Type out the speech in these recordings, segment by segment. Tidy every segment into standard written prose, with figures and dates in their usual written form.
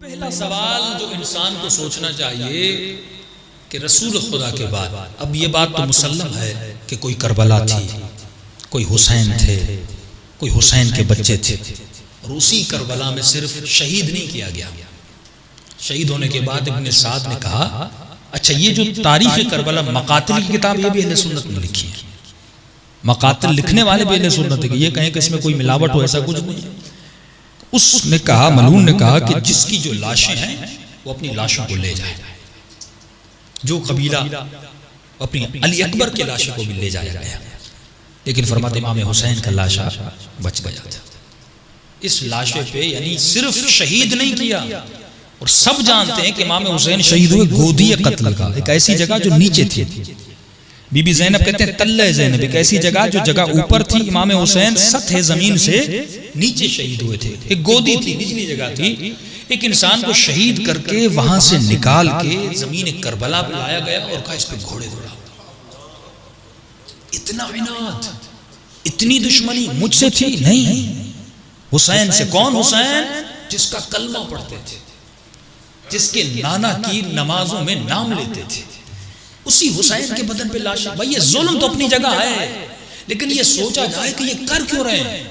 پہلا سوال جو انسان کو سوچنا چاہیے کہ رسول خدا کے بعد، اب یہ بات تو مسلم ہے کہ کوئی کربلا تھی، کوئی حسین تھے، کوئی حسین کے بچے تھے، اور اسی کربلا میں صرف شہید نہیں کیا گیا۔ شہید ہونے کے بعد ابن سعد نے کہا اچھا یہ جو تاریخ کربلا مقاتل کی کتاب یہ بھی اہل سنت نے لکھی ہے، مقاتل لکھنے والے بھی اہل سنت ہے، یہ کہیں کہ اس میں کوئی ملاوٹ ہو ایسا کچھ نہیں ہے۔ اس نے کہا، ملعون نے کہا کہ جس کی جو لاشیں ہیں وہ اپنی لاشوں کو لے جائے، جو قبیلہ اپنی علی اکبر کے لاشوں کو بھی لے جایا گیا، لیکن فرماتے امام حسین کا لاشا بچ گیا تھا۔ اس لاشے پہ یعنی صرف شہید نہیں کیا، اور سب جانتے ہیں کہ امام حسین شہید ہوئے گودی قتل کا، ایک ایسی جگہ جو نیچے تھی، بی بی زینب کہتے ہیں تلہ زینب، ایک ایسی جگہ جو جگہ اوپر تھی، امام حسین سطح زمین سے نیچے شہید ہوئے تھے، ایک گودی تھی، نچلی جگہ تھی۔ ایک انسان کو شہید کر کے وہاں سے نکال کے زمین کربلا پہ لایا گیا اور کہا اس پہ گھوڑے دوڑا۔ اتنا عناد، اتنی دشمنی مجھ سے تھی نہیں، حسین سے۔ کون حسین؟ جس کا کلمہ پڑھتے تھے، جس کے نانا کی نمازوں میں نام لیتے تھے، اسی حسین کے بدن پہ لاشیں۔ بھائی یہ ظلم تو اپنی جگہ ہے، لیکن یہ سوچا جائے کہ یہ کر کیوں رہے ہیں؟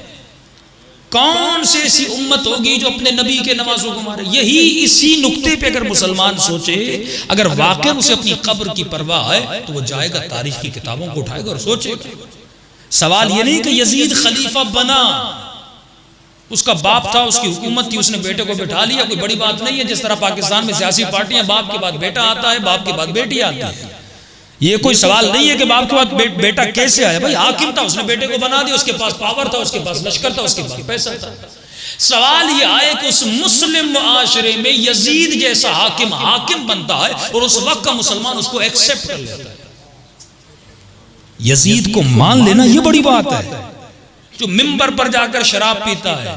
کون سے ایسی امت ہوگی جو اپنے نبی کے نمازوں کو مارے؟ یہی اسی نقطے پہ اگر مسلمان سوچے، اگر واقعہ اسے اپنی قبر کی پرواہ ہے تو وہ جائے گا تاریخ کی کتابوں کو اٹھائے گا اور سوچے گا۔ سوال یہ نہیں کہ یزید خلیفہ بنا، اس کا باپ تھا، اس کی حکومت تھی، اس نے بیٹے کو بٹھا لیا، کوئی بڑی بات نہیں ہے۔ جس طرح پاکستان میں سیاسی پارٹیاں باپ کے بعد بیٹا آتا ہے، باپ کے بعد بیٹی آتی ہے، یہ کوئی سوال نہیں ہے کہ باپ کے بعد بیٹا کیسے آیا۔ بھائی حاکم تھا، اس نے بیٹے کو بنا دیا، اس کے پاس پاور تھا، اس کے پاس لشکر تھا، اس کے پاس پیسہ تھا۔ سوال یہ آئے کہ اس مسلم معاشرے میں یزید جیسا حاکم بنتا ہے اور اس وقت کا مسلمان اس کو ایکسپٹ کر لیتا ہے۔ یزید کو مان لینا یہ بڑی بات ہے، جو منبر پر جا کر شراب پیتا ہے،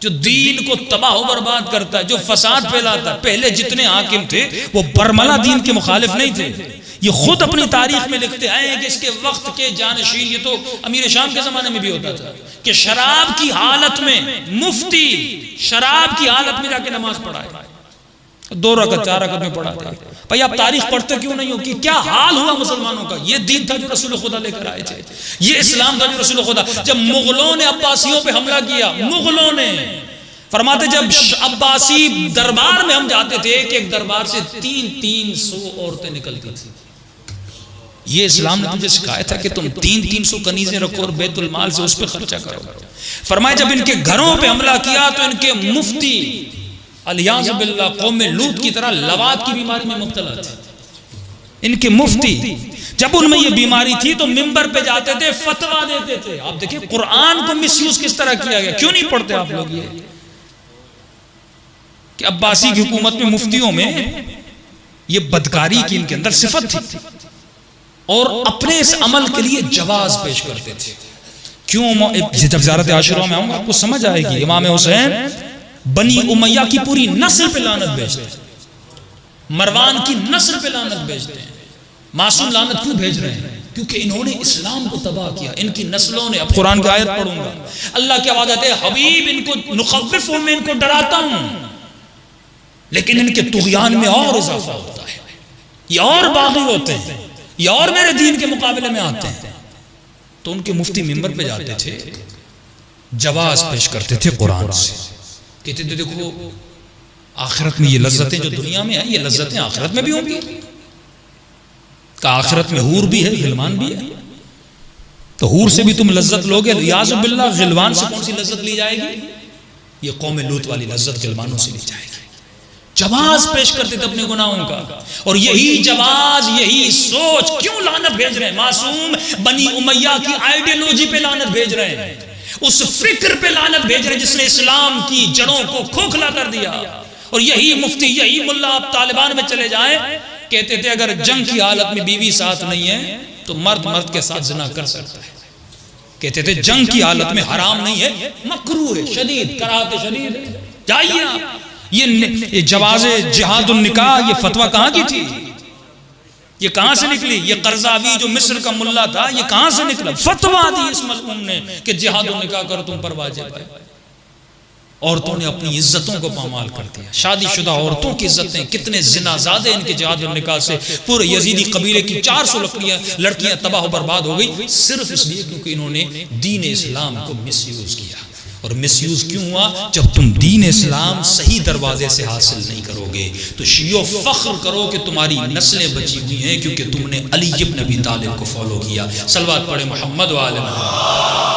جو دین کو تباہ و برباد کرتا ہے، جو فساد پھیلاتا ہے۔ پہلے جتنے حاکم تھے وہ برملا دین کے مخالف نہیں تھے، یہ خود اپنی تاریخ میں لکھتے آئے ہیں کہ اس کے وقت کے جانشین، یہ تو امیر شام کے زمانے میں بھی ہوتا تھا کہ شراب کی حالت میں مفتی شراب کی حالت میں جا کے نماز پڑھائے، 2 رکعت 4 رکعت میں پڑھاتے ہیں۔ بھائی آپ تاریخ پڑھتے کیوں نہیں ہو کہ کیا حال ہوا مسلمانوں کا؟ یہ دین تھا جو رسول خدا لے کر آئے تھے، یہ اسلام تھا جو رسول خدا۔ جب مغلوں نے عباسیوں پہ حملہ کیا، مغلوں نے فرماتے جب عباسی دربار میں ہم جاتے تھے کہ ایک دربار سے 300 عورتیں نکلتی تھیں۔ یہ اسلام نے تجھے سکھایا تھا کہ تم 300 کنیزیں رکھو اور بیت المال سے اس پہ خرچہ کرو۔ فرمایا جب ان کے گھروں پہ حملہ کیا تو ان کے مفتی الیاذ باللہ قوم لوط کی طرح لواط کی بیماری میں مبتلا تھے۔ ان کے مفتی جب ان میں یہ بیماری تھی تو منبر پہ جاتے تھے، فتویٰ دیتے تھے۔ آپ دیکھیں قرآن کو مس یوز کس طرح کیا گیا۔ کیوں نہیں پڑھتے آپ لوگ یہ کہ عباسی کی حکومت میں مفتیوں میں یہ بدکاری کی ان کے اندر صفت تھی، اور اپنے اس عمل کے لیے جواز پیش کرتے تھے۔ کیوں؟ جب زیارت عاشورہ میں آؤں گا آپ کو سمجھ آئے گی۔ امام حسین بنی امیہ کی پوری نسل پہ لعنت بھیجتے ہیں، مروان کی نسل پہ لعنت بھیجتے ہیں۔ معصوم لعنت کیوں بھیج رہے ہیں؟ کیونکہ انہوں نے اسلام کو تباہ کیا، ان کی نسلوں نے۔ اب قرآن کی آیت پڑھوں گا، اللہ کی آواز آتی ہے حبیب ان کو نخوف ہوں، میں ان کو ڈراتا ہوں، لیکن ان کے طغیان میں اور اضافہ ہوتا ہے، یہ اور باغی ہوتے ہیں، یہ اور میرے دین کے مقابلے میں آتے ہیں۔ تو ان کے مفتی منبر پہ جاتے تھے، جواز پیش کرتے تھے قرآن سے، کہتے تھے دیکھو آخرت میں یہ لذتیں جو دنیا میں ہیں یہ لذتیں آخرت میں بھی ہوں گی، کہ آخرت میں حور بھی ہے، غلمان بھی ہے، تو حور سے بھی تم لذت لوگے، ریاض باللہ غلمان سے کون سی لذت لی جائے گی؟ یہ قوم لوط والی لذت غلمانوں سے لی جائے گی۔ جواز پیش کرتے تھے اپنے گناہوں کا، اور یہی جواز، یہی سوچ کیوں لعنت بھیج رہے ہیں؟ معصوم بنی امیہ کی آئیڈیالوجی پہ لعنت بھیج رہے ہیں، اس فکر پہ لعنت بھیج رہے ہیں جس نے اسلام کی جڑوں کو کھوکھلا کر دیا۔ اور یہی مفتی، یہی ملا، آپ طالبان میں چلے جائیں، کہتے تھے اگر جنگ کی حالت میں بیوی ساتھ نہیں ہے تو مرد مرد کے ساتھ زنا کر سکتا ہے۔ کہتے تھے جنگ کی حالت میں حرام نہیں ہے، مکروہ ہے، شدید کراہت شدید ہے۔ جائیے یہ جواز جہاد النکاح، یہ فتویٰ کہاں کی تھی؟ یہ کہاں سے نکلی؟ یہ قرضاوی جو مصر کا ملا تھا، یہ کہاں سے نکلا؟ فتویٰ دی اس ملعون نے کہ جہاد النکاح کرو تم پر واجب ہے۔ عورتوں نے اپنی عزتوں کو پامال کر دیا. شادی شدہ عورتوں کی عزتیں, کتنے زنا زادے ان کے جہاد اور نکاح سے پورے یزیدی قبیلے کی 400 لڑکیاں تباہ و برباد ہو گئی, صرف اس لیے کیونکہ انہوں نے دین اسلام کو مس یوز کیا. اور مس یوز کیوں ہوا؟ جب تم دین اسلام صحیح دروازے سے حاصل نہیں کرو گے تو شیعو فخر کرو کہ تمہاری نسلیں بچی ہوئی ہیں کیونکہ تم نے علی ابن ابی طالب کو فالو کیا. صلوات پڑھے محمد و آل محمد.